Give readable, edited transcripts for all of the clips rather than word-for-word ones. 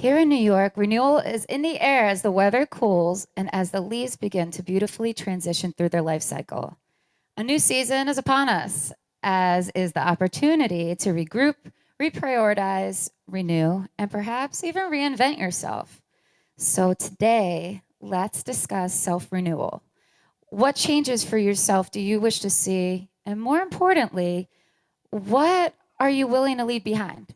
Here in New York, renewal is in the air as the weather cools and as the leaves begin to beautifully transition through their life cycle. A new season is upon us, as is the opportunity to regroup, reprioritize, renew, and perhaps even reinvent yourself. So today, let's discuss self renewal. What changes for yourself do you wish to see? And more importantly, what are you willing to leave behind?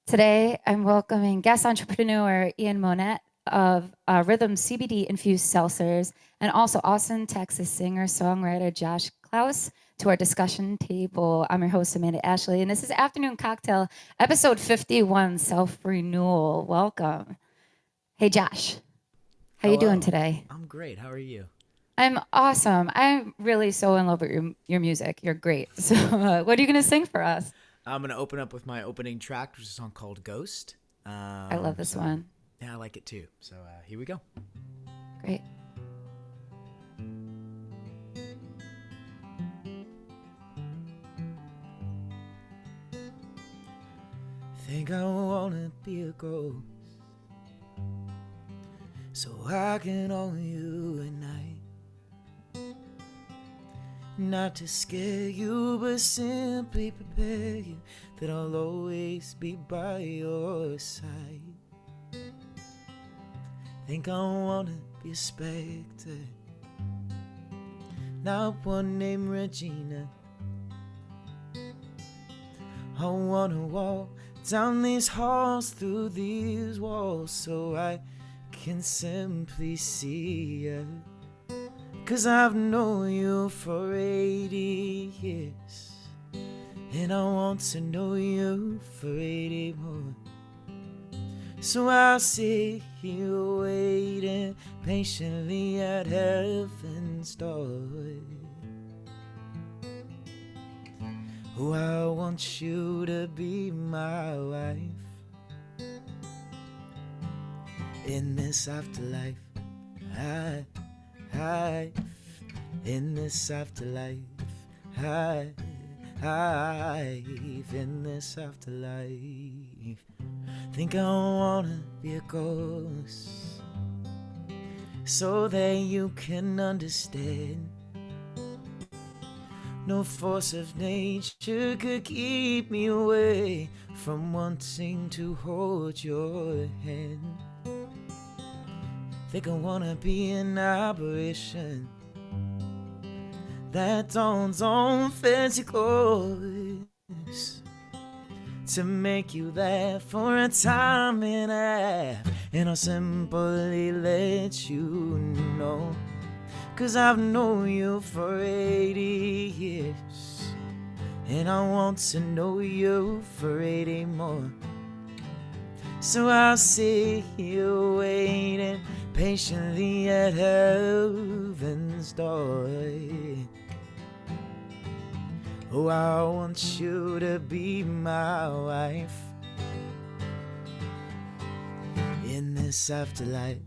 Today, I'm welcoming guest entrepreneur Ian Monat of Rhythm CBD infused seltzers and also Austin, Texas singer songwriter Josh Klaus to our discussion table. I'm your host, Amanda Ashley, and this is Afternoon Cocktail, episode 51, Self Renewal. Welcome. Hey, Josh, how you doing Hello. today? I'm great. How are you? I'm awesome. I'm really so in love with your music. You're great. So, what are you going to sing for us? I'm gonna open up with my opening track, which is a song called "Ghost." I love this So one. yeah, I like it too. So here we go. Great. Think I wanna be a ghost, so I can own you at night. Not to scare you, but simply prepare you that I'll always be by your side. Think I wanna be a specter, not one named Regina. I wanna walk down these halls, through these walls, so I can simply see you. 'Cause I've known you for 80 years, and I want to know you for 80 more. So I'll sit here waiting patiently at heaven's door. Oh, I want you to be my wife in this afterlife. In this afterlife. In this afterlife. Think I wanna be a ghost, so that you can understand. No force of nature could keep me away from wanting to hold your hand. Think I wanna be an aberration that dawns on fancy clothes to make you laugh for a time and a half, and I'll simply let you know. 'Cause I've known you for 80 years, and I want to know you for 80 more. So I'll sit here waiting patiently at heaven's door. Oh, I want you to be my wife in this afterlife.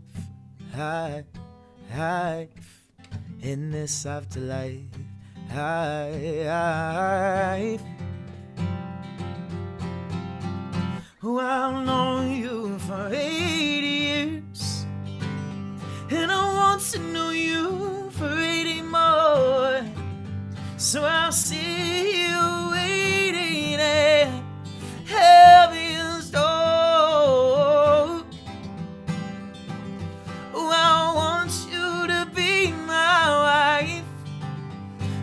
In this afterlife. Oh, I've known you for 80 years, and I want to know you for 80 more. So I'll see you waiting at heaven's door. Oh, I want you to be my wife.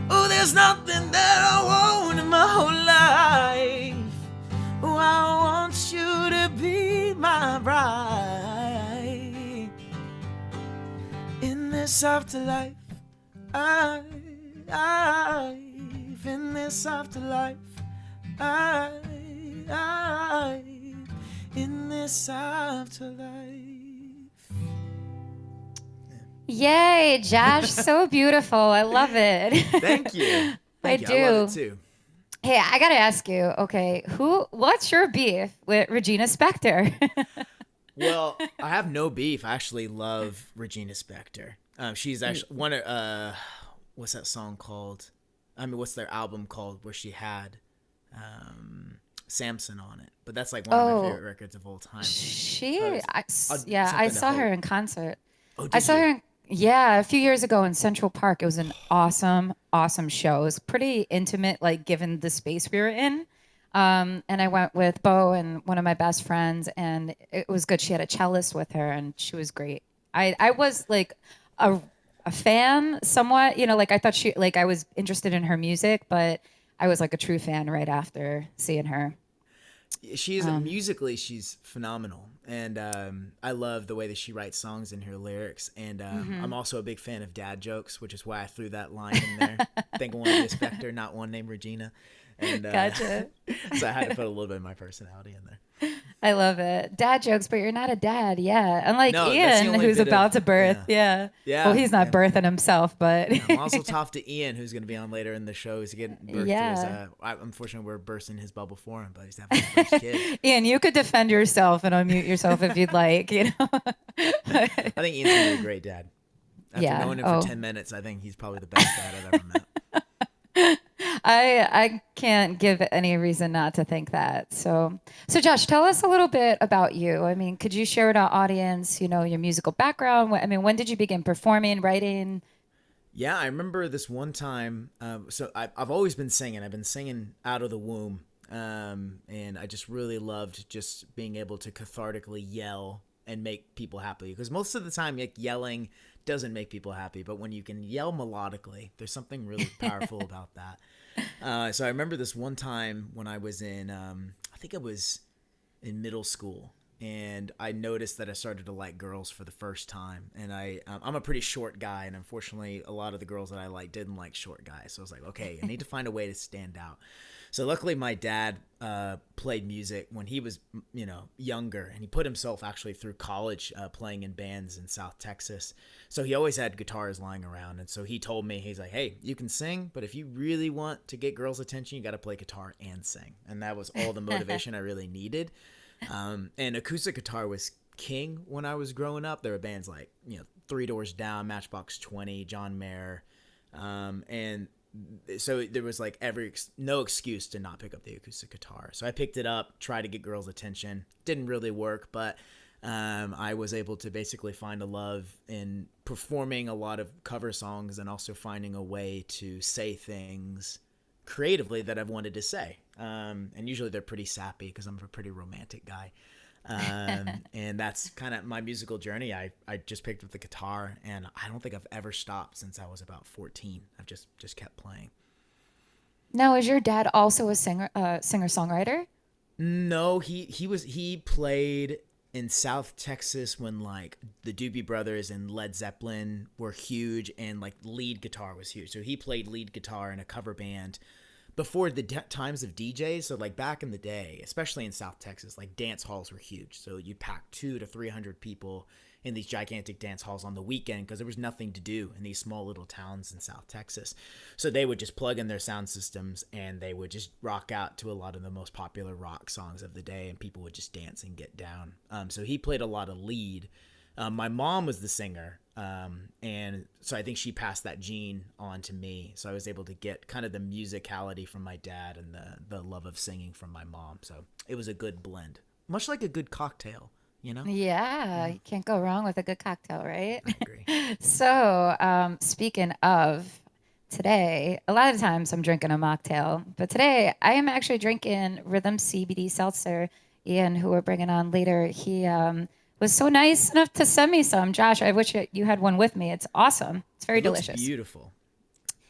Oh, there's nothing that I want in my whole life. Oh, I want you to be my bride in this afterlife. In this afterlife. In this afterlife. Yay, Josh, so beautiful. I love it. Thank you. I Thank you. I love do. it too. Hey, I gotta ask you, okay, what's your beef with Regina Spektor? Well, I have no beef. I actually love Regina Spektor. She's actually one of what's that song called? I mean, what's their album called where she had Samson on it, but that's like one of my favorite Oh, records of all time. she, yeah, I Something to saw her hope. in concert. Oh, I did saw you? her, yeah, a few years ago in Central Park. It was an awesome, awesome show. It was pretty intimate, like given the space we were in. And I went with Beau and one of my best friends, and it was good. She had a cellist with her, and she was great. I was like a a fan somewhat, like I thought like I was interested in her music, but I was like a true fan right after seeing her. She's musically, she's phenomenal, and I love the way that she writes songs in her lyrics. And I'm also a big fan of dad jokes, which is why I threw that line in there. Think I want to be a Spectre, not one named Regina, and Gotcha. so I had to put a little bit of my personality in there. I love it. Dad jokes, but you're not a dad. Yeah. Unlike No, that's the Ian, only who's bit of about to birth. yeah, Yeah. Well, yeah, he's not yeah. birthing himself, but Yeah, Mazel tov to Ian, who's going to be on later in the show. He's getting birth to his. yeah. Unfortunately, we're bursting his bubble for him, but he's having his first kid. Ian, you could defend yourself and unmute yourself if you'd like. I think Ian's going to be a great dad. After Yeah. knowing him for Oh, 10 minutes, I think he's probably the best dad I've ever met. I can't give any reason not to think that. So Josh, tell us a little bit about you. I mean, could you share with our audience, your musical background? I mean, when did you begin performing, writing? Yeah, I remember this one time. I've always been singing. I've been singing out of the womb. And I just really loved just being able to cathartically yell and make people happy. Because most of the time, like, yelling doesn't make people happy. But when you can yell melodically, there's something really powerful about that. So I remember this one time when I was I think I was in middle school, and I noticed that I started to like girls for the first time. And I'm a pretty short guy, and unfortunately, a lot of the girls that I like didn't like short guys. So I was like, okay, I need to find a way to stand out. So luckily, my dad played music when he was, younger, and he put himself actually through college playing in bands in South Texas. So he always had guitars lying around, and so he told me, he's like, "Hey, you can sing, but if you really want to get girls' attention, you got to play guitar and sing." And that was all the motivation I really needed. And acoustic guitar was king when I was growing up. There were bands like, Three Doors Down, Matchbox 20, John Mayer, and so there was like no excuse to not pick up the acoustic guitar. So I picked it up, tried to get girls' attention. Didn't really work, but I was able to basically find a love in performing a lot of cover songs and also finding a way to say things creatively that I've wanted to say. And usually they're pretty sappy because I'm a pretty romantic guy. And that's kind of my musical journey. I just picked up the guitar, and I don't think I've ever stopped since I was about 14. I've just kept playing. Now, is your dad also a singer-songwriter? No, he played in South Texas when like the Doobie Brothers and Led Zeppelin were huge, and like lead guitar was huge. So he played lead guitar in a cover band before the times of DJs. So like back in the day, especially in South Texas, like dance halls were huge. So you'd pack 200 to 300 people in these gigantic dance halls on the weekend because there was nothing to do in these small little towns in South Texas. So they would just plug in their sound systems and they would just rock out to a lot of the most popular rock songs of the day, and people would just dance and get down. So he played a lot of lead. My mom was the singer, and so I think she passed that gene on to me. So I was able to get kind of the musicality from my dad and the love of singing from my mom. So it was a good blend, much like a good cocktail, you know? Yeah, Yeah, you can't go wrong with a good cocktail, right? I agree. So, speaking of today, a lot of times I'm drinking a mocktail, but today I am actually drinking Rhythm CBD Seltzer. Ian, who we're bringing on later, he was so nice enough to send me some. Josh, I wish you had one with me. It's awesome. It's very It looks delicious. beautiful.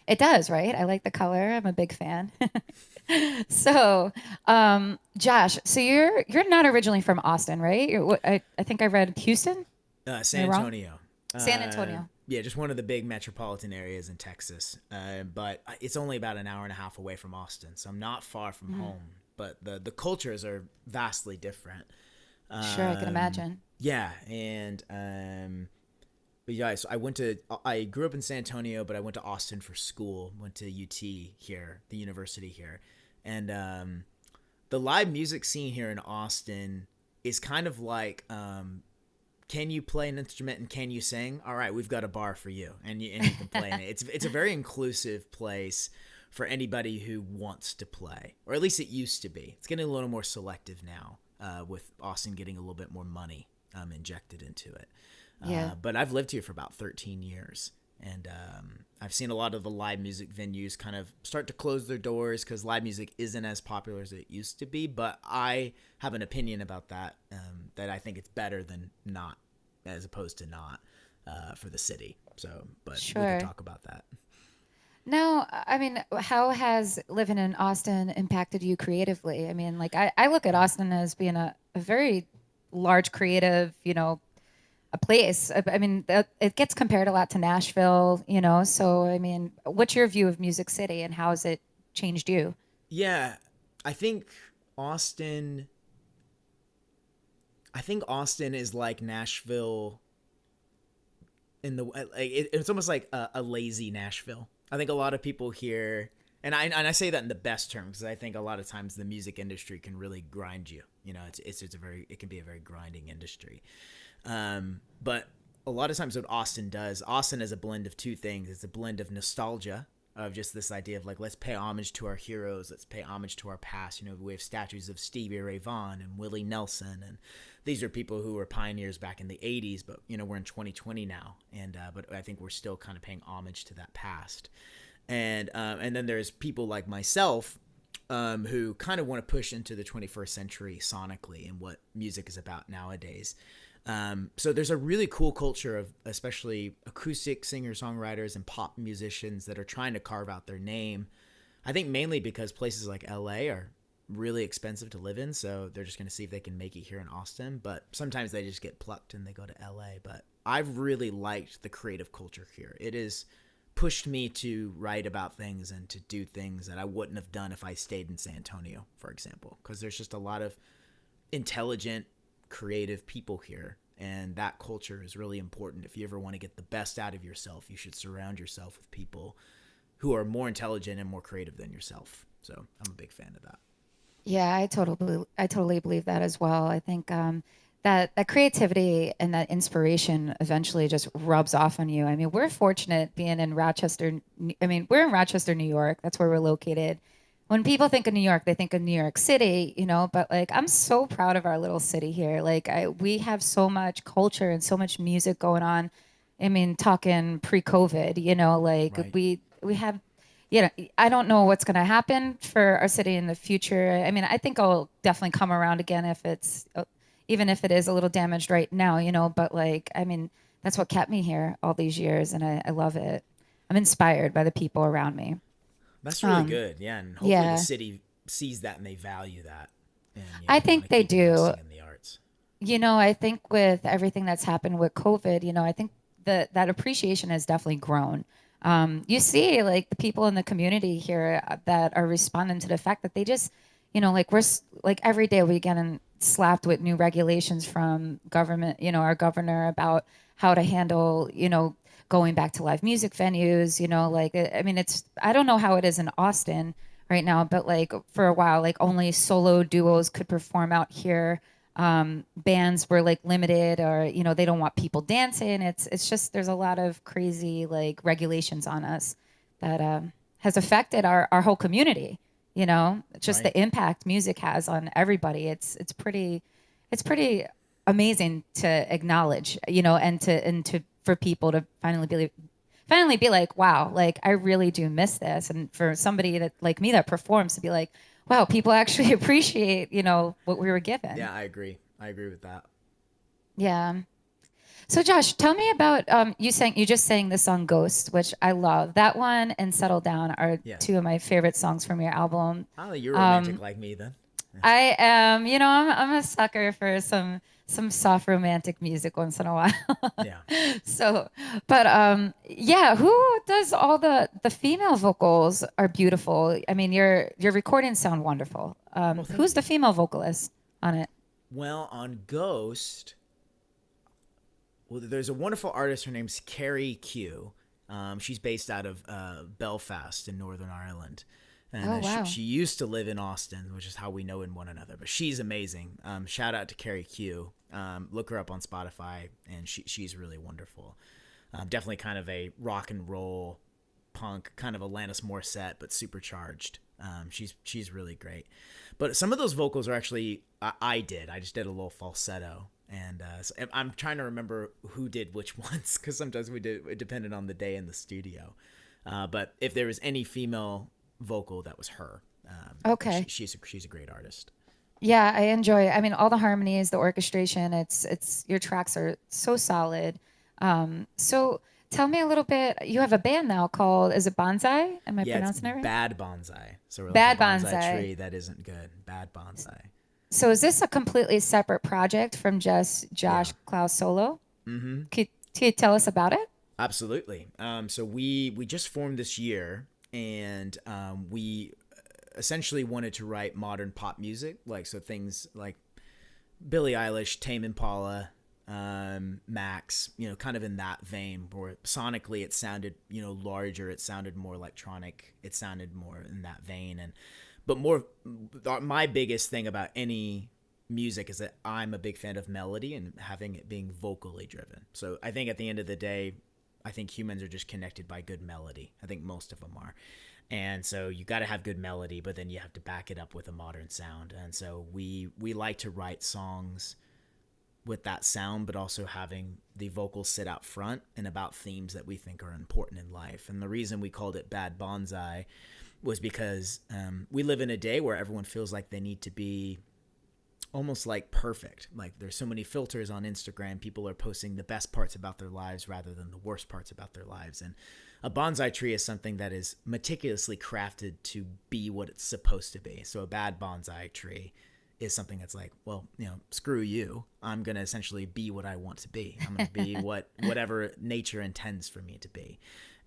It does, right? I like the color. I'm a big fan. So, Josh, so you're not originally from Austin, right? I think I read Houston. Am San I wrong? Antonio. San Antonio. Yeah, just one of the big metropolitan areas in Texas. But it's only about an hour and a half away from Austin, so I'm not far from home. But the cultures are vastly different. Sure, I can imagine. Yeah, and but yeah, so I grew up in San Antonio, but I went to Austin for school. Went to UT here, the university here, and the live music scene here in Austin is kind of like, can you play an instrument and can you sing? All right, we've got a bar for you, and you can play in it. It's a very inclusive place for anybody who wants to play, or at least it used to be. It's getting a little more selective now, with Austin getting a little bit more money injected into it. Yeah. But I've lived here for about 13 years, and I've seen a lot of the live music venues kind of start to close their doors because live music isn't as popular as it used to be. But I have an opinion about that, that I think it's better than not, as opposed to not, for the city. So, but we Sure. could talk about that. Now, I mean, how has living in Austin impacted you creatively? I mean, like I look at Austin as being a very large creative, a place. I mean, it gets compared a lot to Nashville, So, I mean, what's your view of Music City and how has it changed you? Yeah, I think Austin. I think Austin is like Nashville in the it's almost like a lazy Nashville. I think a lot of people here, and I say that in the best terms, because I think a lot of times the music industry can really grind you. It can be a very grinding industry. But a lot of times what Austin does, Austin is a blend of two things. It's a blend of nostalgia, of just this idea of like, let's pay homage to our heroes, let's pay homage to our past. We have statues of Stevie Ray Vaughan and Willie Nelson, and these are people who were pioneers back in the 80s, but we're in 2020 now, and but I think we're still kind of paying homage to that past. And then there's people like myself, who kind of want to push into the 21st century sonically and what music is about nowadays. So there's a really cool culture of especially acoustic singer-songwriters and pop musicians that are trying to carve out their name. I think mainly because places like LA are really expensive to live in, so they're just going to see if they can make it here in Austin. But sometimes they just get plucked and they go to LA. But I've really liked the creative culture here. It has pushed me to write about things and to do things that I wouldn't have done if I stayed in San Antonio, for example, because there's just a lot of intelligent, creative people here, and that culture is really important. If you ever want to get the best out of yourself, you should surround yourself with people who are more intelligent and more creative than yourself. So I'm a big fan of that. Yeah, I totally believe that as well. I think that creativity and that inspiration eventually just rubs off on you. I mean, we're fortunate being in Rochester. I mean, we're in Rochester, New York. That's where we're located. When people think of New York, they think of New York City, but like I'm so proud of our little city here. Like we have so much culture and so much music going on. I mean, talking pre-COVID, like Right. we have I don't know what's going to happen for our city in the future. I mean, I think I'll definitely come around again if it's, even if it is a little damaged right now, but like, I mean, that's what kept me here all these years and I love it. I'm inspired by the people around me. That's really Um, good. Yeah, and hopefully the yeah, city sees that and they value that, and I want think to they keep do. investing in the arts. I think with everything that's happened with COVID, I think that appreciation has definitely grown. You see, like the people in the community here that are responding to the fact that they just, like like every day we get slapped with new regulations from government, our governor about how to handle, going back to live music venues, like I mean, I don't know how it is in Austin right now, but like for a while, like only solo duos could perform out here. Bands were like limited, or they don't want people dancing. It's just there's a lot of crazy like regulations on us that has affected our whole community. It's just Right. the impact music has on everybody. It's pretty amazing to acknowledge, and to for people to finally be like, wow, like I really do miss this. And for somebody that like me that performs to be like, wow, people actually appreciate, what we were given. Yeah, I agree. I agree with that. Yeah. So Josh, tell me about you just sang the song Ghost, which I love. That one and Settle Down are Yes. two of my favorite songs from your album. Oh, you're romantic Um, like me then. I am, I'm a sucker for some soft romantic music once in a while. Yeah. So, but yeah, who does all the female vocals are beautiful. I mean, your recordings sound wonderful. Well, thank Who's you. the female vocalist on it? Well, on Ghost, well, there's a wonderful artist. Her name's Carrie Q. She's based out of Belfast in Northern Ireland. And Oh she, wow. she used to live in Austin, which is how we know in one another. But she's amazing. Shout out to Carrie Q. Look her up on Spotify, and she's really wonderful. Definitely kind of a rock and roll punk, kind of Alanis Morissette, but supercharged. She's really great. But some of those vocals are actually I just did a little falsetto, and so I'm trying to remember who did which ones, because sometimes it depended on the day in the studio. But if there was any female vocal, that was her. Okay. She's a great artist. Yeah, I enjoy it. I mean, all the harmonies, the orchestration, it's your tracks are so solid. So tell me a little bit. You have a band now called, is it Bonsai? Am I Yeah, it's pronouncing it right? Bad Bonsai. So we're like Bad a bonsai Bonsai. tree that isn't good. Bad Bonsai. So is this a completely separate project from just Josh Yeah. Klaus solo? Mm-hmm. Can you tell us about it? Absolutely. So we just formed this year, and we essentially wanted to write modern pop music, like so things like Billie Eilish, Tame Impala, Max, kind of in that vein. Where sonically it sounded, larger. It sounded more electronic. It sounded more in that vein, but more. My biggest thing about any music is that I'm a big fan of melody and having it being vocally driven. So I think at the end of the day, I think humans are just connected by good melody. I think most of them are. And so you got to have good melody, but then you have to back it up with a modern sound. And so we like to write songs with that sound, but also having the vocals sit out front and about themes that we think are important in life. And the reason we called it Bad Bonsai was because we live in a day where everyone feels like they need to be almost like perfect. Like there's so many filters on Instagram. People are posting the best parts about their lives rather than the worst parts about their lives. And a bonsai tree is something that is meticulously crafted to be what it's supposed to be. So a bad bonsai tree is something that's like, well, screw you. I'm going to essentially be what I want to be. I'm going to be whatever nature intends for me to be.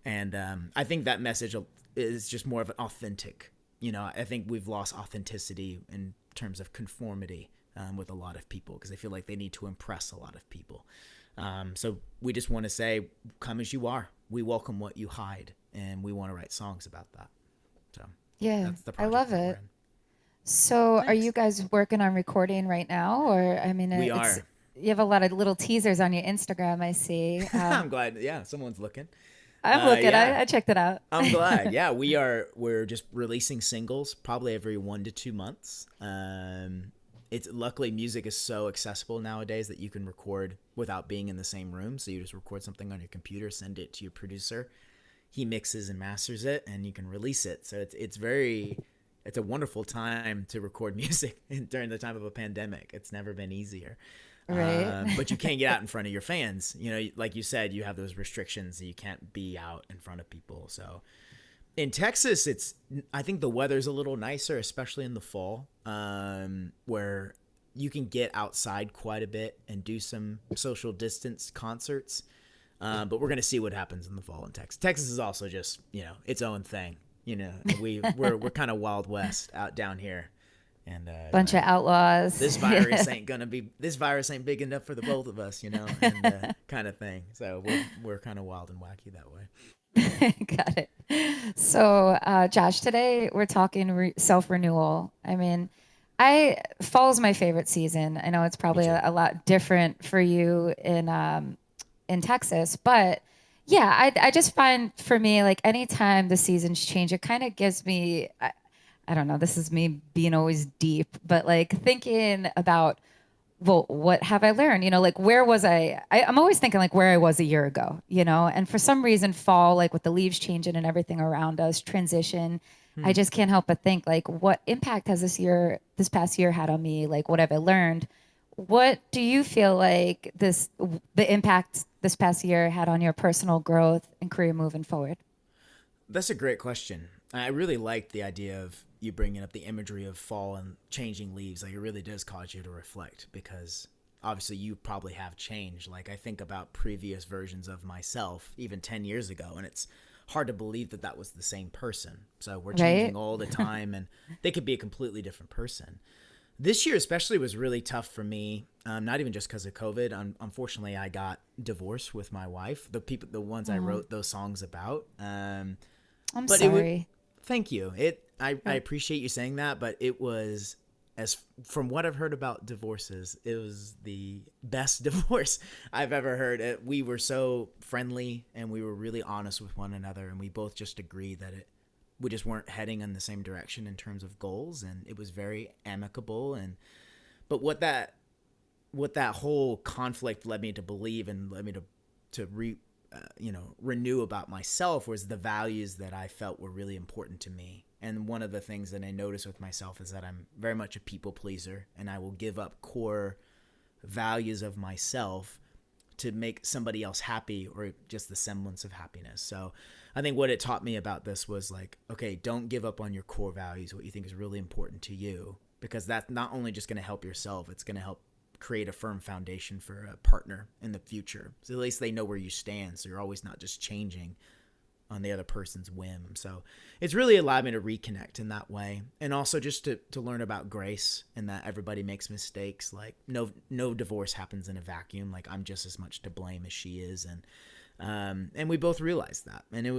And I think that message is just more of an authentic, I think we've lost authenticity in terms of conformity with a lot of people, because they feel like they need to impress a lot of people. So we just want to say, come as you are. We welcome what you hide, and we want to write songs about that. So Yeah, that's the I project love that we're it. in. So are Thanks. you guys working on recording right now? Or I mean, We it's are. you have a lot of little teasers on your Instagram, I see. I'm glad. Yeah, someone's looking. I'm looking. Yeah, I checked it out. I'm glad. Yeah, we're just releasing singles probably every 1 to 2 months. It's luckily music is so accessible nowadays that you can record without being in the same room. So you just record something on your computer, send it to your producer. He mixes and masters it, and you can release it. So it's a wonderful time to record music during the time of a pandemic. It's never been easier. Right. But you can't get out in front of your fans. Like you said, you have those restrictions. You can't be out in front of people. So in Texas, I think the weather's a little nicer, especially in the fall, where you can get outside quite a bit and do some social distance concerts. But we're gonna see what happens in the fall in Texas. Texas is also just its own thing. We're kind of Wild West out down here, and Bunch of outlaws. this virus ain't big enough for the both of us, and kind of thing. So we're kind of wild and wacky that way. Got it. So, Josh, today we're talking self renewal. I mean, fall's my favorite season. I know it's Me probably too. a lot different for you in Texas, but yeah, I just find for me, like anytime the seasons change, it kind of gives me, I don't know, this is me being always deep, but like thinking about, well, what have I learned? Like where was I'm always thinking like where I was a year ago, and for some reason fall, like with the leaves changing and everything around us, transition, I Hmm. just can't help but think like what impact has this past year had on me? Like what have I learned? What do you feel like the impact this past year had on your personal growth and career moving forward? That's a great question. I really liked the idea of you bringing up the imagery of fall and changing leaves. Like it really does cause you to reflect, because obviously you probably have changed. Like I think about previous versions of myself, even 10 years ago, and it's hard to believe that that was the same person. So we're Right? changing all the time, and they could be a completely different person. This year especially was really tough for me, not even just because of COVID. Unfortunately, I got divorced with my wife, the ones I Oh, wrote those songs about. I'm But it would sorry. thank you. I appreciate you saying that, but it was as from what I've heard about divorces, it was the best divorce I've ever heard. We were so friendly and we were really honest with one another, and we both just agreed that we just weren't heading in the same direction in terms of goals, and it was very amicable. And but what that whole conflict led me to believe and led me to renew about myself was the values that I felt were really important to me. And one of the things that I noticed with myself is that I'm very much a people pleaser, and I will give up core values of myself to make somebody else happy or just the semblance of happiness. So I think what it taught me about this was like, okay, don't give up on your core values, what you think is really important to you, because that's not only just going to help yourself, it's going to help create a firm foundation for a partner in the future. So at least they know where you stand, so you're always not just changing on the other person's whim. So it's really allowed me to reconnect in that way, and also just to learn about grace and that everybody makes mistakes. Like no divorce happens in a vacuum. Like I'm just as much to blame as she is, and we both realized that, and it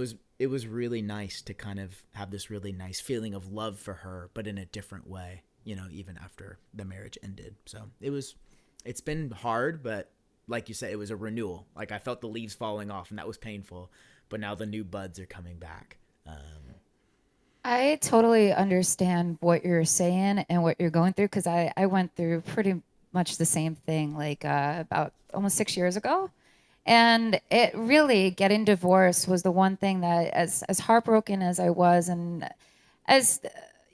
was really nice to kind of have this really nice feeling of love for her, but in a different way, even after the marriage ended. So it's been hard, but like you said, it was a renewal. Like I felt the leaves falling off, and that was painful, but now the new buds are coming back. I totally understand what you're saying and what you're going through, because I went through pretty much the same thing like about almost 6 years ago. And it really, getting divorced was the one thing that, as heartbroken as I was, and as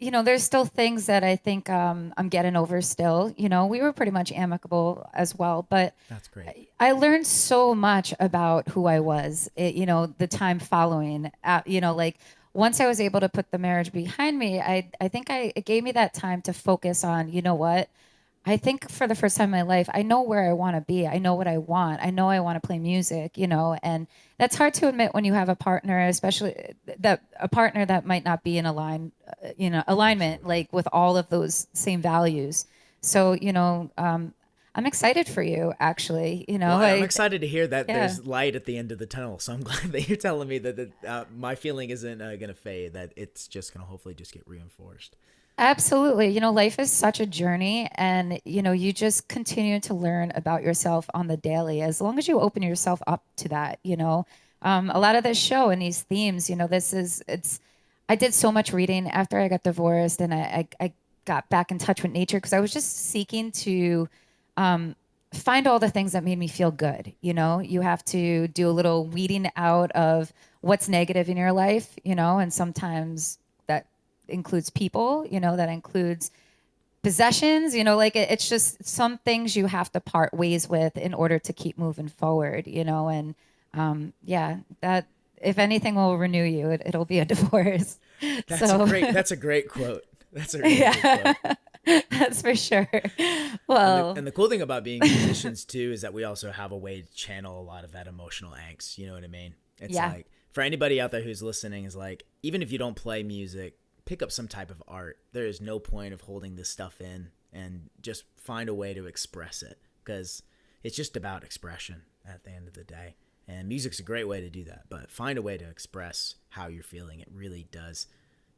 there's still things that I think I'm getting over still. We were pretty much amicable as well, but That's great. I learned so much about who I was, the time following, like once I was able to put the marriage behind me, I think it gave me that time to focus on, what, I think for the first time in my life, I know where I want to be. I know what I want. I know I want to play music, and that's hard to admit when you have a partner, especially that a partner that might not be in alignment, like with all of those same values. So, I'm excited for you, actually. Well, I'm excited to hear that yeah. there's light at the end of the tunnel. So I'm glad that you're telling me that my feeling isn't going to fade, that it's just going to hopefully just get reinforced. Absolutely. Life is such a journey, and you just continue to learn about yourself on the daily as long as you open yourself up to that. A lot of this show and these themes, I did so much reading after I got divorced, and I got back in touch with nature because I was just seeking to find all the things that made me feel good. You have to do a little weeding out of what's negative in your life, and sometimes that includes people, that includes possessions, like it's just some things you have to part ways with in order to keep moving forward, and yeah, that if anything will renew you, it'll be a divorce. That's a great quote. That's a really good quote. That's for sure. Well, And the cool thing about being musicians too is that we also have a way to channel a lot of that emotional angst. You know what I mean? It's like, for anybody out there who's listening, is like, even if you don't play music, pick up some type of art. There is no point of holding this stuff in, and just find a way to express it, because it's just about expression at the end of the day. And music's a great way to do that, but find a way to express how you're feeling. It really does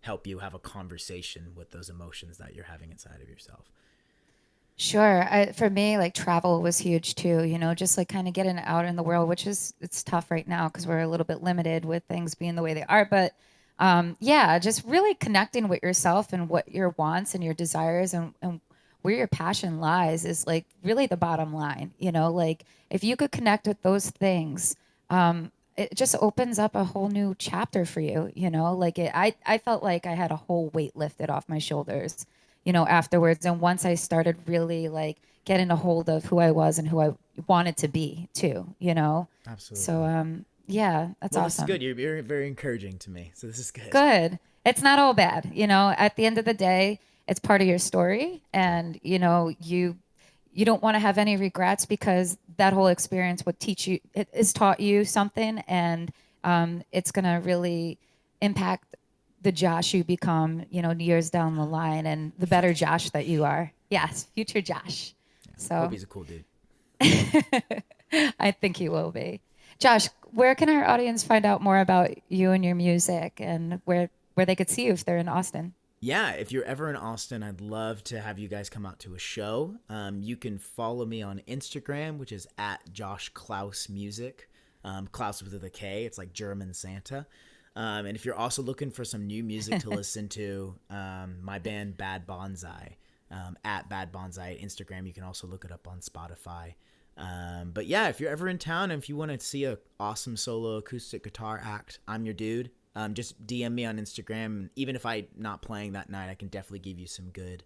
help you have a conversation with those emotions that you're having inside of yourself. Sure. For me, like travel was huge too, just like kind of getting out in the world, which it's tough right now because we're a little bit limited with things being the way they are. But yeah, just really connecting with yourself and what your wants and your desires and where your passion lies is like really the bottom line. Like if you could connect with those things, it just opens up a whole new chapter for you. Like I felt like I had a whole weight lifted off my shoulders, afterwards. And once I started really like getting a hold of who I was and who I wanted to be too. Absolutely. So, yeah, that's Well, awesome. this is good. You're very encouraging to me. So this is good. Good. It's not all bad. At the end of the day, it's part of your story. And, you don't want to have any regrets because that whole experience would teach you, it has taught you something. And it's going to really impact the Josh you become, years down the line, and the better Josh that you are. Yes, future Josh. Yeah. So Hope he's a cool dude. I think he will be. Josh, where can our audience find out more about you and your music, and where they could see you if they're in Austin? Yeah, if you're ever in Austin, I'd love to have you guys come out to a show. You can follow me on Instagram, which is at Josh Klaus Music. Klaus with a K. It's like German Santa. And if you're also looking for some new music to listen to, my band Bad Bonsai, at Bad Bonsai Instagram. You can also look it up on Spotify. But yeah, if you're ever in town and if you want to see a awesome solo acoustic guitar act, I'm your dude. Just DM me on Instagram. Even if I'm not playing that night, I can definitely give you some good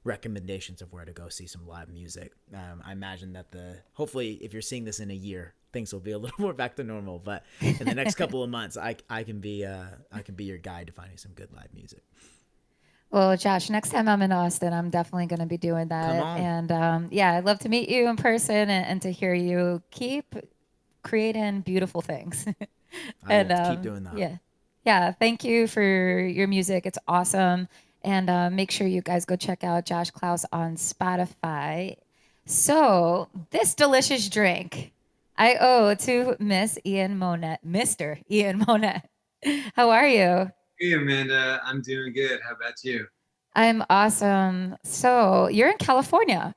recommendations of where to go see some live music. I imagine that hopefully if you're seeing this in a year, things will be a little more back to normal. But in the next couple of months, I can be your guide to finding some good live music. Well, Josh, next time I'm in Austin, I'm definitely going to be doing Come that. on. And yeah, I'd love to meet you in person and to hear you keep creating beautiful things. I And will keep doing that. yeah, yeah, thank you for your music. It's awesome. And make sure you guys go check out Josh Klaus on Spotify. So, this delicious drink I owe to Miss Ian Monat, Mr. Ian Monat. How are you? Hey Amanda, I'm doing good. How about you? I'm awesome. So, you're in California.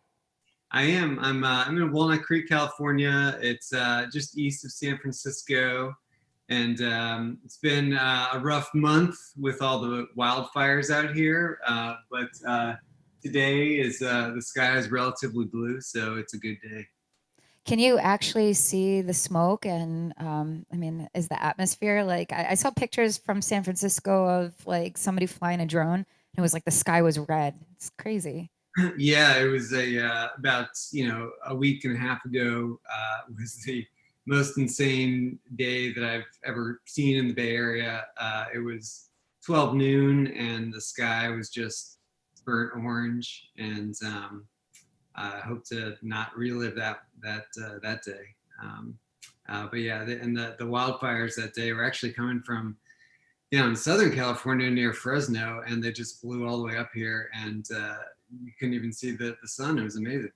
I am. I'm in Walnut Creek, California. It's just east of San Francisco, and it's been a rough month with all the wildfires out here. But today is the sky is relatively blue, so it's a good day. Can you actually see the smoke? And I mean, is the atmosphere like I saw pictures from San Francisco of like somebody flying a drone and it was like the sky was red. It's crazy. Yeah, it was about a week and a half ago was the most insane day that I've ever seen in the Bay Area. It was 12 noon and the sky was just burnt orange, and I hope to not relive that day. But yeah, the wildfires that day were actually coming from down in Southern California near Fresno, and they just blew all the way up here, and you couldn't even see the sun. It was amazing.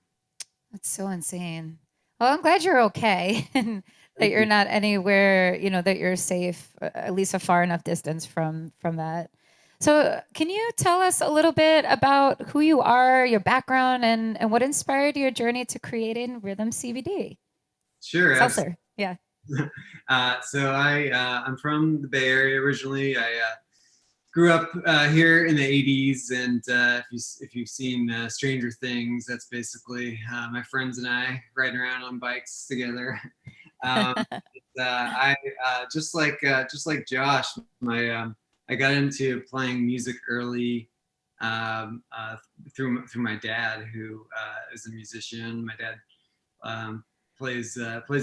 That's so insane. Well, I'm glad you're okay and that Thank you're you. not anywhere, that you're safe, at least a far enough distance from that. So, can you tell us a little bit about who you are, your background, and what inspired your journey to creating Rhythm CBD? Sure, absolutely. Seltzer. Yeah. I'm from the Bay Area originally. I grew up here in the 80s, and if you've seen Stranger Things, that's basically my friends and I riding around on bikes together. Um, I just like Josh, I got into playing music early through my dad, who is a musician. My dad plays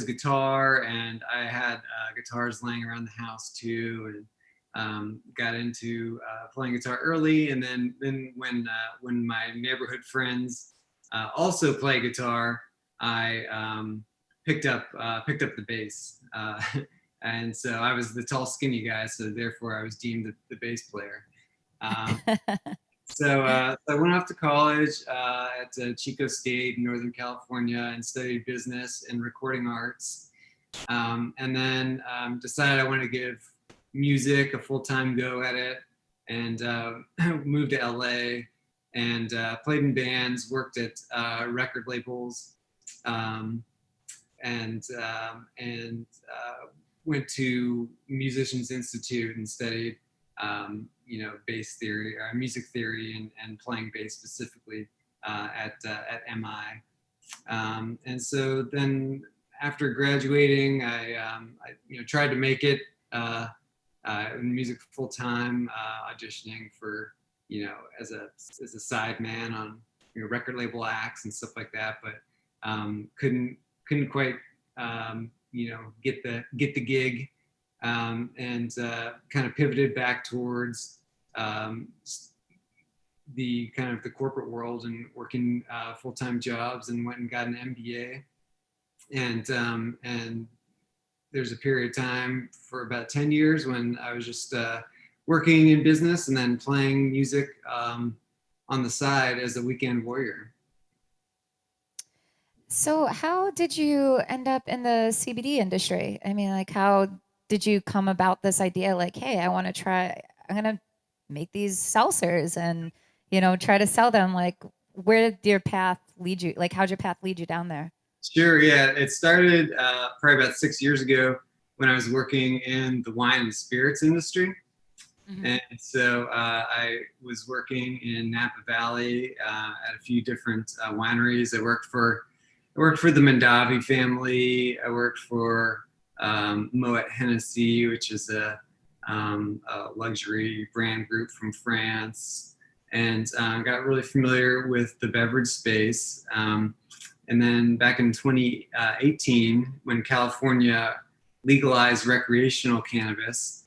guitar, and I had guitars laying around the house too, and got into playing guitar early. And then when my neighborhood friends also play guitar, I picked up the bass. And so I was the tall, skinny guy, so therefore I was deemed the bass player. Um, so I went off to college at Chico State in Northern California and studied business and recording arts. And then decided I wanted to give music a full-time go at it, and moved to LA and played in bands, worked at record labels, um, and went to Musicians Institute and studied bass theory or music theory, and playing bass specifically at MI. And so then after graduating, I tried to make it in music full time, auditioning for as a side man on record label acts and stuff like that, but couldn't quite get the gig, and kind of pivoted back towards the kind of the corporate world and working full-time jobs, and went and got an MBA. And there's a period of time for about 10 years when I was just working in business and then playing music on the side as a weekend warrior. So, how did you end up in the CBD industry? I mean, like, how did you come about this idea? Like, hey, I want to try, I'm going to make these seltzers and, try to sell them? Like, where did your path lead you? Like, how'd your path lead you down there? Sure. Yeah. It started probably about 6 years ago when I was working in the wine and spirits industry. Mhm. And so I was working in Napa Valley at a few different wineries. I worked for the Mondavi family. I worked for Moet Hennessy, which is a luxury brand group from France, and got really familiar with the beverage space. And then back in 2018, when California legalized recreational cannabis,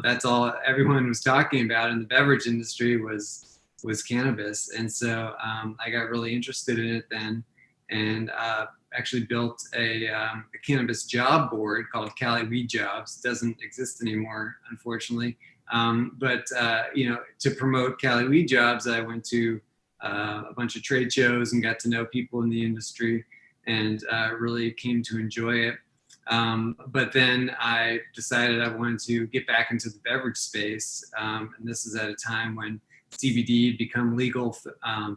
that's all everyone was talking about in the beverage industry was cannabis. And so I got really interested in it then, and actually built a cannabis job board called Cali Weed Jobs. It doesn't exist anymore, unfortunately. But to promote Cali Weed Jobs, I went to a bunch of trade shows and got to know people in the industry, and really came to enjoy it. But then I decided I wanted to get back into the beverage space, and this is at a time when CBD had become legal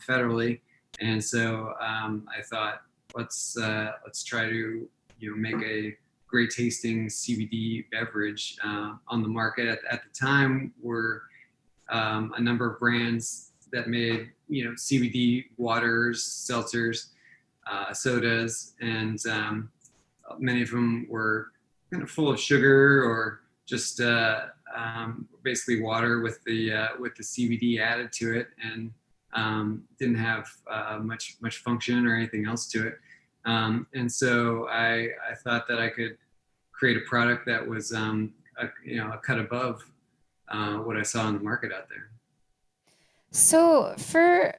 federally, and so I thought, let's try to make a great tasting CBD beverage on the market. At the time, were a number of brands that made CBD waters, seltzers, sodas, and many of them were kind of full of sugar or just basically water with the CBD added to it, and didn't have much function or anything else to it. And so I thought that I could create a product that was a cut above what I saw in the market out there. So for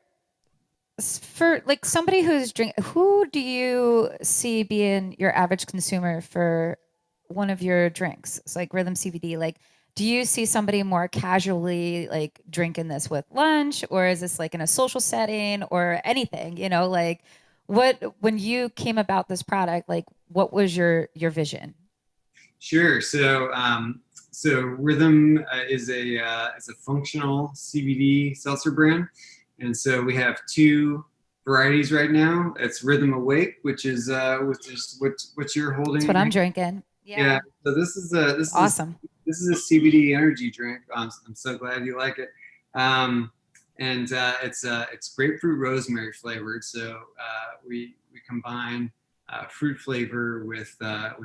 like somebody who's who do you see being your average consumer for one of your drinks? It's like Rhythm CBD. Like, do you see somebody more casually like drinking this with lunch, or is this like in a social setting or anything? Like when you came about this product, like what was your vision? Sure. So Rhythm is a functional CBD seltzer brand, and so we have two varieties right now. It's Rhythm Awake, which is what you're holding. That's what I'm drinking. Yeah. So Awesome. This is a CBD energy drink. I'm so glad you like it. And it's grapefruit rosemary flavored. So we combine fruit flavor with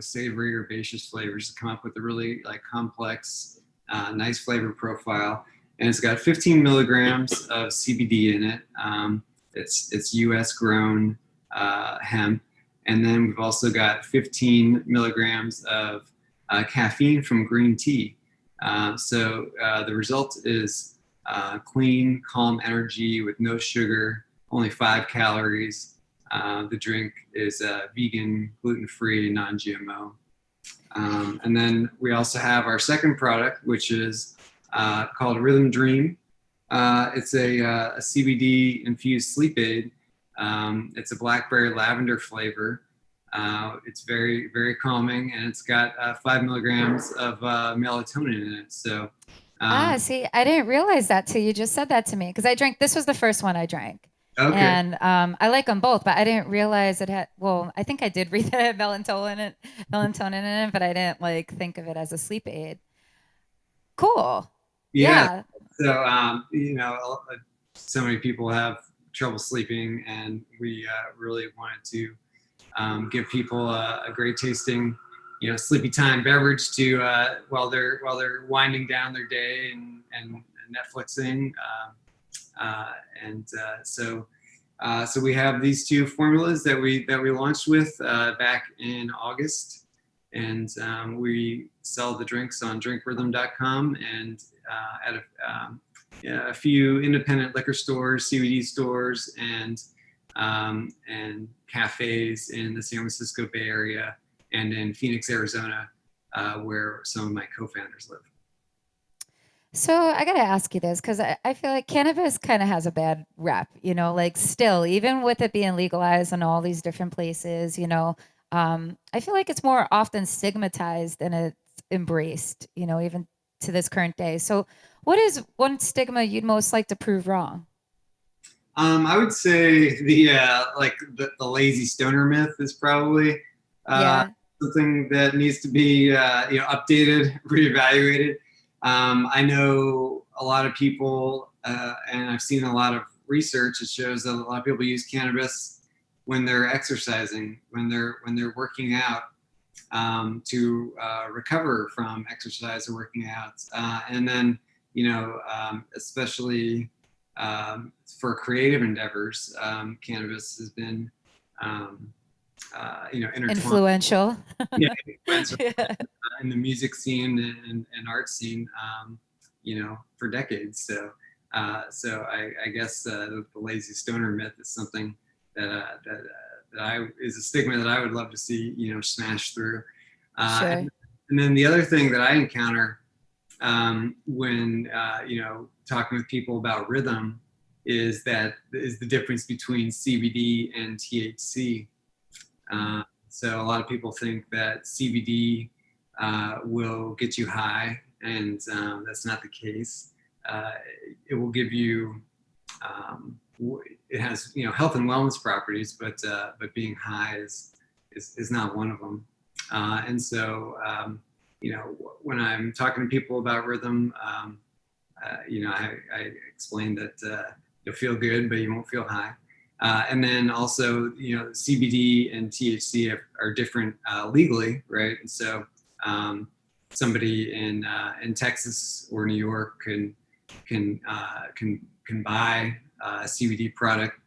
savory herbaceous flavors to come up with a really like complex, nice flavor profile. And it's got 15 milligrams of CBD in it. It's U.S. grown hemp, and then we've also got 15 milligrams of caffeine from green tea. So the result is clean, calm energy with no sugar, only 5 calories. The drink is vegan, gluten-free, non-GMO. And then we also have our second product, which is called Rhythm Dream. It's a CBD infused sleep aid. It's a blackberry lavender flavor. It's very, very calming, and it's got 5 milligrams of melatonin in it. So, See, I didn't realize that till you just said that to me, because this was the first one I drank. okay. And I like them both, but I didn't realize it had, well, I think I did read that it had melatonin in it, but I didn't like think of it as a sleep aid. Cool. Yeah. So, so many people have trouble sleeping, and we really wanted to give people a great tasting, sleepy time beverage to while they're winding down their day and Netflixing. So we have these two formulas that we launched with back in August, and we sell the drinks on drinkrhythm.com and at a few independent liquor stores, CBD stores, and cafes in the San Francisco Bay Area and in Phoenix, Arizona, where some of my co-founders live. So I got to ask you this, because I feel like cannabis kind of has a bad rep, like still, even with it being legalized in all these different places, I feel like it's more often stigmatized than it's embraced, even to this current day. So what is one stigma you'd most like to prove wrong? I would say the lazy stoner myth is probably Yeah. something that needs to be updated, reevaluated. I know a lot of people, and I've seen a lot of research that shows that a lot of people use cannabis when they're exercising, when they're working out, to recover from exercise or working out, and then especially for creative endeavors, cannabis has been intertwined. Influential. Yeah, influential Yeah. in the music scene and art scene, for decades. So I guess the lazy stoner myth is something that is a stigma that I would love to see, smash through. Sure. And then the other thing that I encounter when talking with people about rhythm is the difference between CBD and THC. So a lot of people think that CBD will get you high, and that's not the case. It will give you, it has health and wellness properties, but being high is not one of them. And so when I'm talking to people about rhythm, I explain that you'll feel good, but you won't feel high. And then also, CBD and THC are different legally, right? And so somebody in Texas or New York can buy a CBD product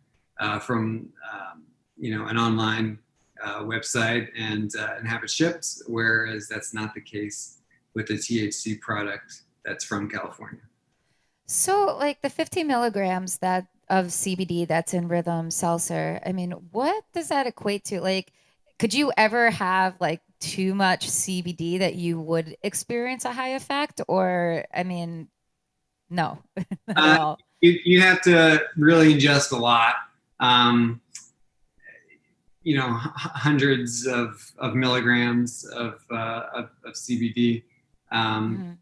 from an online website and have it shipped, whereas that's not the case with the THC product that's from California. So, like the 50 milligrams of CBD that's in Rhythm Seltzer, I mean, what does that equate to? Like, could you ever have like too much CBD that you would experience a high effect? Or, I mean, no, not at all. You have to really ingest a lot. Hundreds of milligrams of CBD. And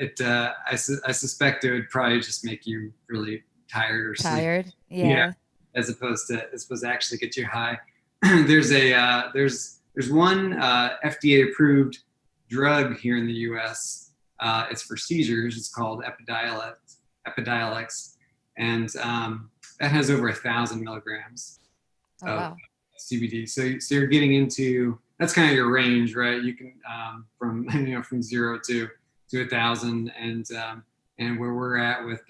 I suspect it would probably just make you really tired or Tired, sleepy. yeah. As opposed to actually get you high. There's one FDA approved drug here in the U.S. It's for seizures. It's called Epidiolex, and that has over 1,000 milligrams of CBD. So you're getting into, that's kind of your range, right? You can from 0 to 1,000, and where we're at with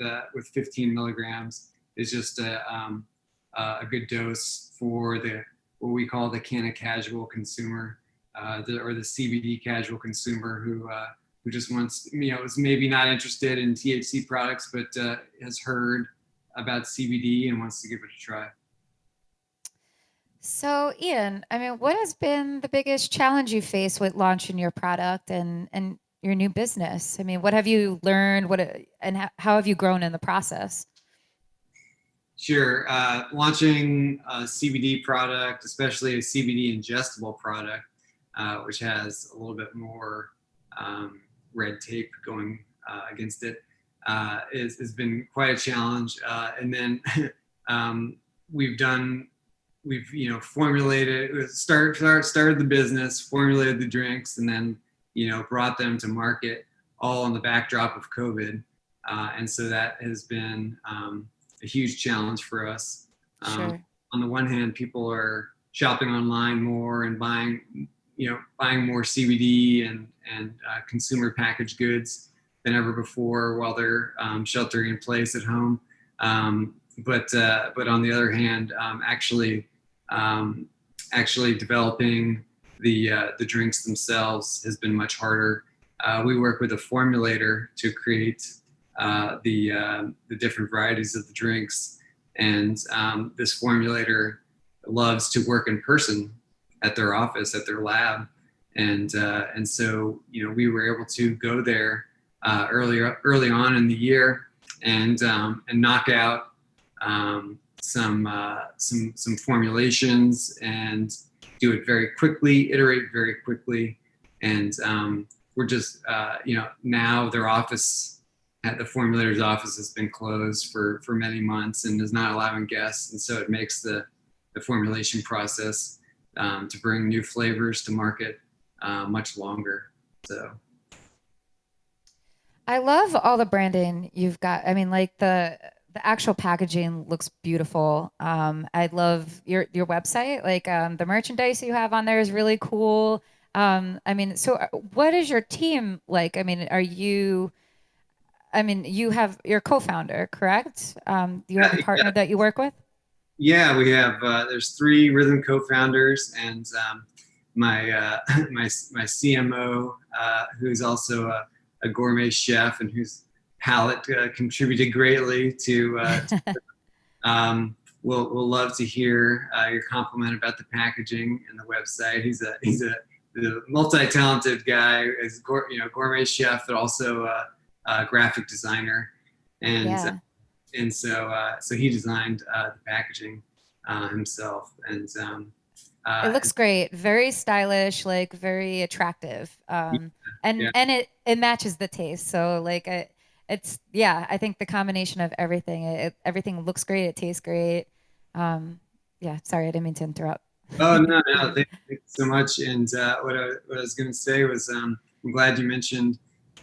15 milligrams is just a good dose for what we call the kind of casual consumer, or the CBD casual consumer who just wants, is maybe not interested in THC products, but has heard about CBD and wants to give it a try. So, Ian, I mean, what has been the biggest challenge you faced with launching your product and your new business? I mean, what have you learned? How have you grown in the process? Sure. Launching a CBD product, especially a CBD ingestible product, which has a little bit more red tape going against it, has been quite a challenge. And then we've formulated, started the business, formulated the drinks, and then brought them to market all on the backdrop of COVID, and so that has been a huge challenge for us. Sure. On the one hand, people are shopping online more and buying more CBD and consumer packaged goods than ever before while they're sheltering in place at home. But on the other hand, actually developing the drinks themselves has been much harder. We work with a formulator to create the different varieties of the drinks, and this formulator loves to work in person at their office, at their lab, and so we were able to go there early on in the year and knock out some formulations and do it very quickly, iterate very quickly, and we're just now their office at the formulator's office has been closed for many months and is not allowing guests, and so it makes the formulation process to bring new flavors to market much longer. So I love all the branding you've got. I mean, like the actual packaging looks beautiful. I love your website. Like the merchandise you have on there is really cool. I mean, so what is your team like? I mean, you have your co-founder, correct? You have a partner that you work with? yeah, we have there's 3 rhythm co-founders and my my CMO who's also a gourmet chef and whose palate contributed greatly to we'll love to hear your compliment about the packaging and the website. He's a multi-talented guy. He's gourmet chef, but also a graphic designer, and Yeah. so he designed the packaging himself, and It looks great, very stylish, like very attractive, yeah. and it matches the taste. So like it's yeah, I think the combination of everything, everything looks great, it tastes great. Yeah, sorry, I didn't mean to interrupt. Oh no, no, thank you so much. And what I was going to say was, I'm glad you mentioned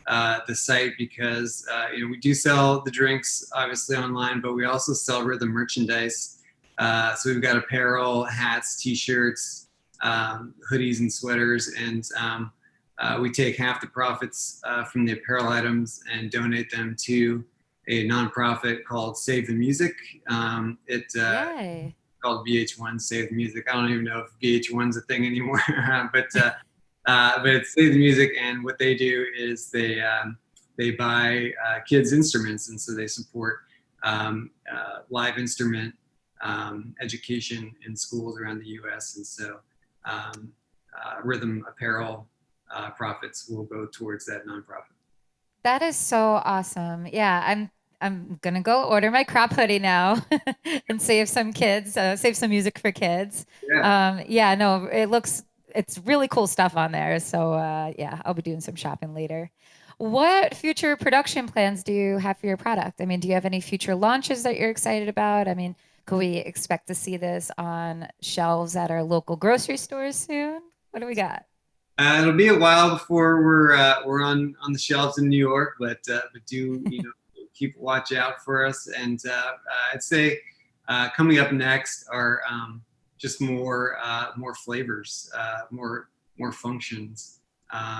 the site because we do sell the drinks obviously online, but we also sell rhythm merchandise. So we've got apparel, hats, T-shirts, hoodies, and sweaters, and we take half the profits from the apparel items and donate them to a nonprofit called Save the Music. Yay. Called VH1 Save the Music. I don't even know if VH1's a thing anymore, but it's Save the Music, and what they do is they buy kids instruments, and so they support live instrument education in schools around the U.S. And so rhythm apparel profits will go towards that nonprofit. That is so awesome. Yeah, I'm gonna go order my crop hoodie now and save some kids, save some music for kids. Yeah. Yeah, no, it's really cool stuff on there. So yeah, I'll be doing some shopping later. What future production plans do you have for your product? I mean, do you have any future launches that you're excited about? I mean, could we expect to see this on shelves at our local grocery stores soon? What do we got? It'll be a while before we're on the shelves in New York, but do keep watch out for us. And I'd say coming up next are just more flavors, more functions.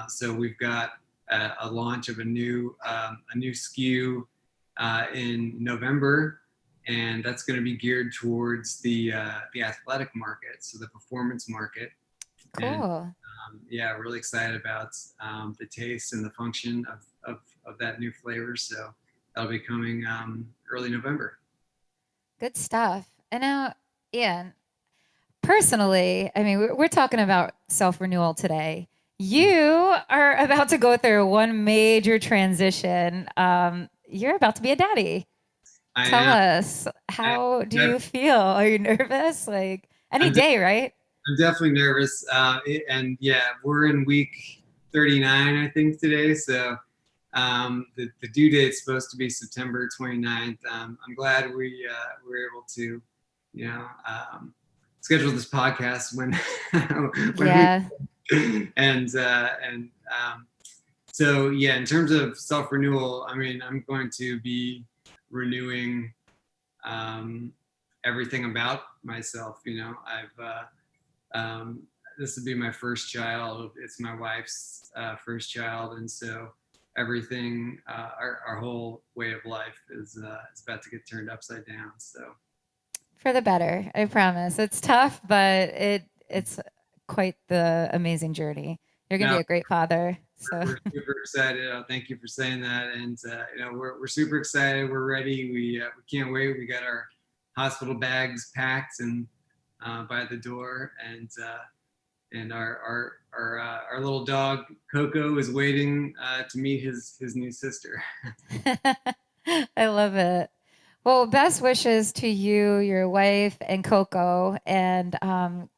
So we've got a launch of a new SKU in November, and that's going to be geared towards the athletic market, so the performance market. Cool. And, yeah, really excited about the taste and the function of that new flavor. So that'll be coming early November. Good stuff. And now, Ian, personally, I mean, we're talking about self renewal today. You are about to go through one major transition. You're about to be a daddy. I Tell am. us, how do you feel? Are you nervous? Like any I'm, day, right? I'm definitely nervous. And yeah, we're in week 39, I think, today. So the due date's supposed to be September 29th. I'm glad we were able to, schedule this podcast when, Yeah. and so yeah, in terms of self renewal, I mean, I'm going to be renewing everything about myself. This would be my first child. It's my wife's first child, and so everything, our whole way of life is about to get turned upside down. So For the better, I promise. It's tough, but it's quite the amazing journey. You're gonna no, be a great father. So we're super excited. Thank you for saying that, and we're super excited. We're ready. We can't wait. We got our hospital bags packed and by the door, and our little dog Coco is waiting to meet his new sister. I love it. Well, best wishes to you, your wife, and Coco, and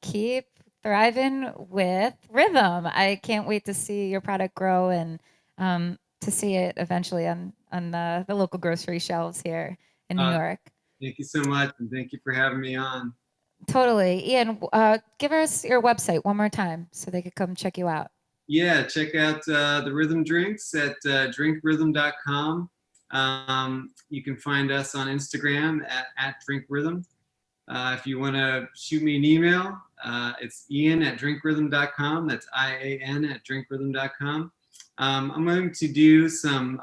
keep thriving with rhythm. I can't wait to see your product grow and to see it eventually on the local grocery shelves here in New York. Thank you so much, and thank you for having me on. Totally. Ian, give us your website one more time so they could come check you out. Yeah, check out the Rhythm Drinks at drinkrhythm.com. You can find us on Instagram at drinkrhythm. If you want to shoot me an email, it's ian@drinkrhythm.com. That's IAN@drinkrhythm.com. I'm going to do some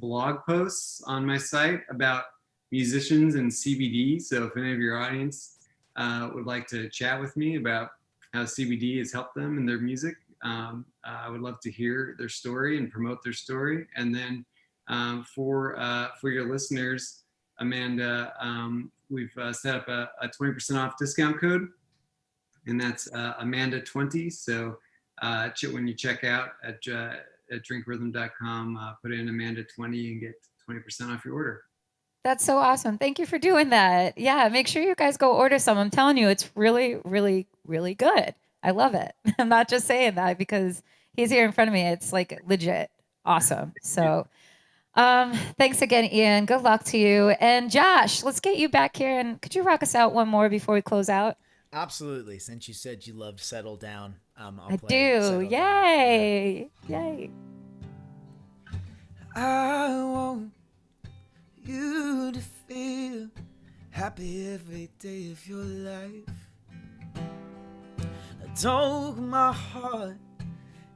blog posts on my site about musicians and CBD. So if any of your audience would like to chat with me about how CBD has helped them in their music, I would love to hear their story and promote their story. And then for your listeners, Amanda, we've set up a 20% off discount code, and that's Amanda20. So when you check out at drinkrhythm.com, put in Amanda20 and get 20% off your order. That's so awesome. Thank you for doing that. Yeah, make sure you guys go order some. I'm telling you, it's really, really, really good. I love it. I'm not just saying that because he's here in front of me. It's like legit awesome. So thanks again, Ian. Good luck to you. And Josh, let's get you back here. And could you rock us out one more before we close out? Absolutely. Since you said you loved Settle Down, I'll I play do. Settle Yay. Down. Yay. I want you to feel happy every day of your life. Don't my heart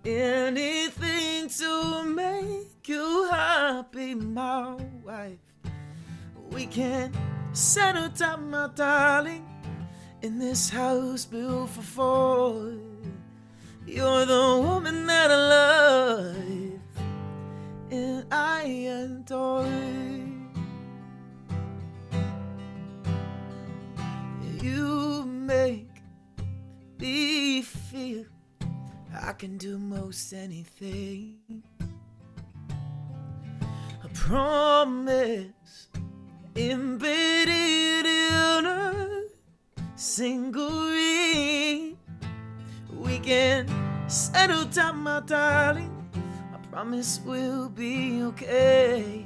anything to make you happy, my wife. We can settle down, my darling, in this house built for four. You're the woman that I love and I adore. You make me feel I can do most anything. A promise embedded in a single ring. We can settle down, my darling. I promise we'll be okay.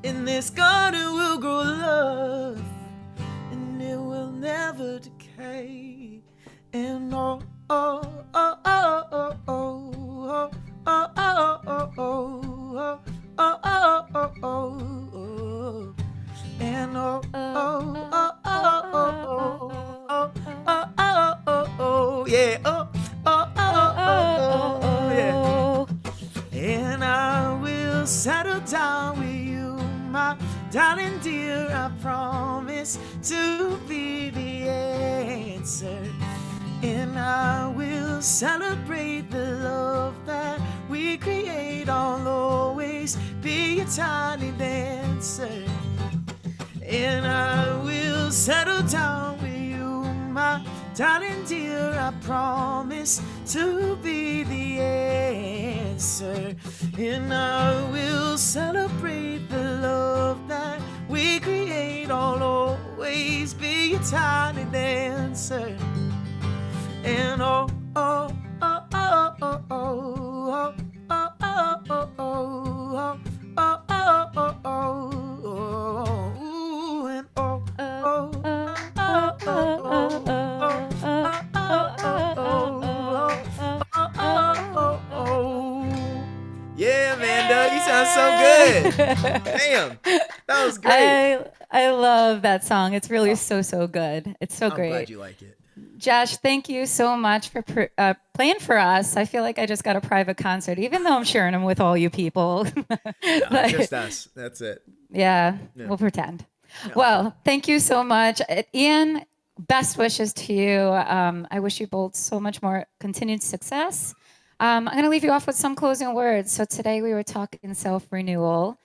In this garden we'll grow love, and it will never decay. And oh, oh, oh, oh, oh, oh, oh, oh, oh, oh, oh, oh, oh, oh, oh, and oh, oh, oh, oh, oh, oh, oh, oh, oh, oh, yeah, oh, oh, oh, oh, oh, yeah. And I will settle down with you, my darling dear. I promise to be the answer. And I will celebrate the love that we create. I'll always be a tiny dancer. And I will settle down with you, my darling dear. I promise to be the answer. And I will celebrate the love that we create. I'll always be a tiny dancer. And oh, oh, oh, oh, oh, oh, oh, oh, oh, oh, oh, oh, oh, oh, oh, oh, and oh, oh, oh, oh, oh, oh. Yeah, Amanda, you sound so good. Damn, that was great. I love that song. It's really so good. It's so great. I'm glad you like it. Josh, thank you so much for playing for us. I feel like I just got a private concert, even though I'm sharing them with all you people. No, just us. That's it. Yeah, we'll pretend. No. Well, thank you so much. Ian, best wishes to you. I wish you both so much more continued success. I'm going to leave you off with some closing words. So today we were talking self-renewal.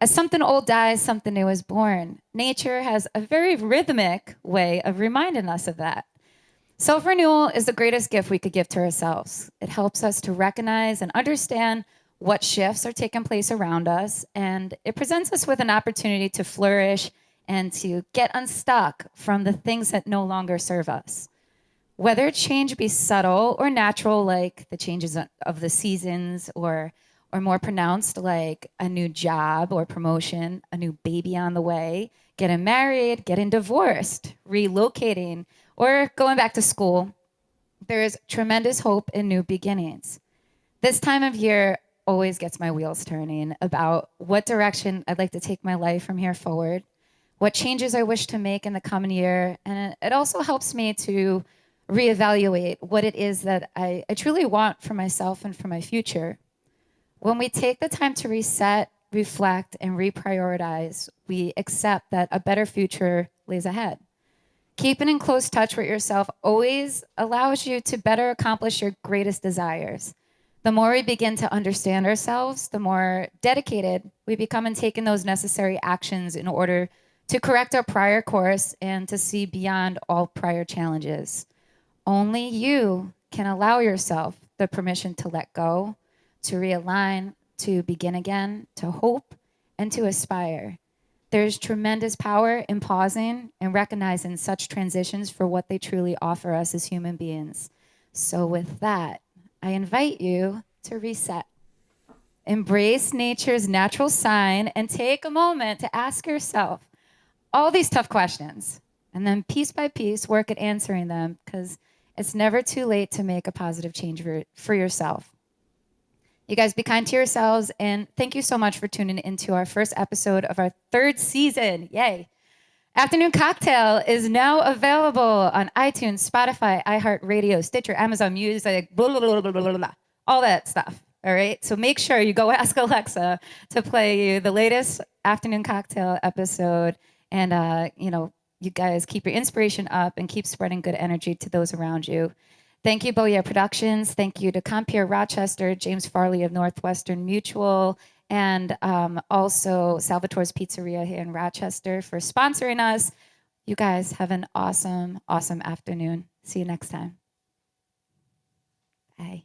As something old dies, something new is born. Nature has a very rhythmic way of reminding us of that. Self-renewal is the greatest gift we could give to ourselves. It helps us to recognize and understand what shifts are taking place around us, and it presents us with an opportunity to flourish and to get unstuck from the things that no longer serve us. Whether change be subtle or natural, like the changes of the seasons, or more pronounced, like a new job or promotion, a new baby on the way, getting married, getting divorced, relocating, or going back to school, there is tremendous hope in new beginnings. This time of year always gets my wheels turning about what direction I'd like to take my life from here forward, what changes I wish to make in the coming year. And it also helps me to reevaluate what it is that I truly want for myself and for my future. When we take the time to reset, reflect, and reprioritize, we accept that a better future lays ahead. Keeping in close touch with yourself always allows you to better accomplish your greatest desires. The more we begin to understand ourselves, the more dedicated we become in taking those necessary actions in order to correct our prior course and to see beyond all prior challenges. Only you can allow yourself the permission to let go, to realign, to begin again, to hope, and to aspire. There's tremendous power in pausing and recognizing such transitions for what they truly offer us as human beings. So, with that, I invite you to reset. Embrace nature's natural sign and take a moment to ask yourself all these tough questions. And then, piece by piece, work at answering them because it's never too late to make a positive change for yourself. You guys be kind to yourselves, and thank you so much for tuning into our first episode of our third season. Yay. Afternoon Cocktail is now available on iTunes, Spotify, iHeartRadio, Stitcher, Amazon Music, blah, blah, blah, blah, blah, blah, all that stuff. All right. So make sure you go ask Alexa to play you the latest Afternoon Cocktail episode. And, you guys keep your inspiration up and keep spreading good energy to those around you. Thank you, Beau Productions. Thank you to Compeer Rochester, James Farley of Northwestern Mutual, and also Salvatore's Pizzeria here in Rochester for sponsoring us. You guys have an awesome, awesome afternoon. See you next time. Bye.